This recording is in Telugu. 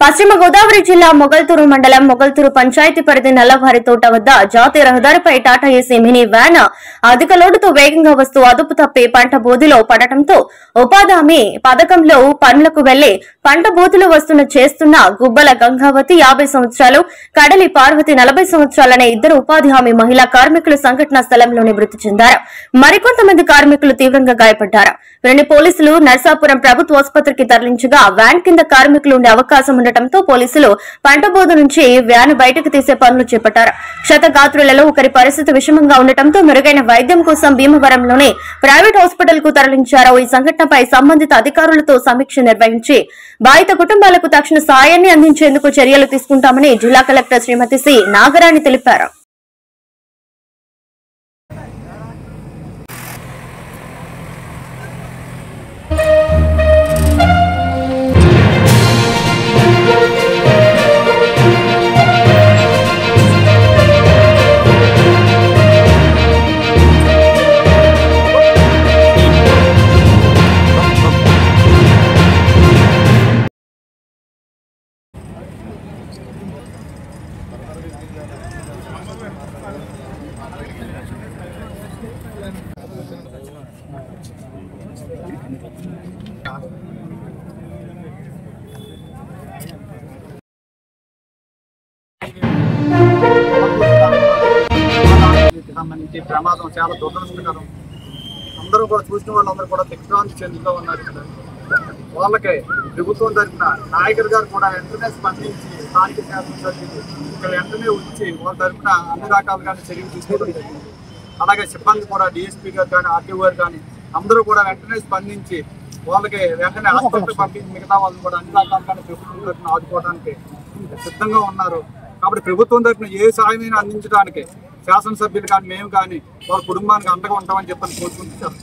పశ్చిమ గోదావరి జిల్లా మొగల్తూరు మండలం మొగల్తూరు పంచాయతీ పరిధి నల్లవారి తోట వద్ద జాతీయ రహదారిపై టాటా ఏసీ మినీ వ్యాన్ అధిక లోడుతో వేగంగా వస్తూ అదుపు తప్పి పంట బోధిలో పడటంతో ఉపాధి హామీ పథకంలో పనులకు వెళ్లి పంట బోధిలో చేస్తున్న గుబ్బల గంగావతి 50 సంవత్సరాలు, కడలి పార్వతి 40 సంవత్సరాలనే ఇద్దరు ఉపాధి హామీ మహిళా కార్మికులు సంఘటనా స్థలంలోనే మృతి చెందారు. మరికొంతమంది కార్మికులు తీవ్రంగా గాయపడ్డారు. వీరిని పోలీసులు నర్సాపురం ప్రభుత్వ ఆసుపత్రికి తరలించగా వ్యాన్ కింద కార్మికులు ఉండే అవకాశం ఉండటంతో పోలీసులు పంట బోధ నుంచి వ్యాన్ బయటకు తీసే పనులు చేపట్టారు. క్షతగాత్రులలో ఒకరి పరిస్థితి విషమంగా ఉండటంతో మెరుగైన వైద్యం కోసం భీమవరంలోని ప్రైవేట్ హాస్పిటల్ కు తరలించారు. ఈ సంఘటనపై సంబంధిత అధికారులతో సమీక్ష నిర్వహించి బాధిత కుటుంబాలకు తక్షణ సాయాన్ని అందించేందుకు చర్యలు తీసుకుంటామని జిల్లా కలెక్టర్ శ్రీమతి సి నాగరాణి తెలిపారు. సంబంధించి ప్రమాదం చాలా దురదృష్టకరం. అందరూ కూడా చూసిన వాళ్ళందరూ కూడా దిగ్భ్రాంతి చెందుతూ ఉన్నారు. వాళ్ళకి ప్రభుత్వం తరఫున నాయకులు గారు కూడా వెంటనే స్పందించి స్థానిక శాసనసభ్యులు ఇక్కడ వెంటనే వచ్చి వాళ్ళ తరఫున అన్ని రకాలుగా చర్యలు తీసుకోవడం జరిగింది. అలాగే సిబ్బంది కూడా డిఎస్పీ గారు కానీ ఆర్టీఓ గారు కానీ అందరూ కూడా వెంటనే స్పందించి వాళ్ళకి వెంటనే హాస్పిటల్ పంపించి మిగతా వాళ్ళని కూడా అన్ని రకాలుగా ప్రభుత్వం తరఫున ఆదుకోవడానికి సిద్ధంగా ఉన్నారు. కాబట్టి ప్రభుత్వం తరఫున ఏ సాయమైనా అందించడానికి శాసనసభ్యులు కానీ మేము కానీ వాళ్ళ కుటుంబానికి అండగా ఉంటామని చెప్పని కోరుకుంటున్నాం.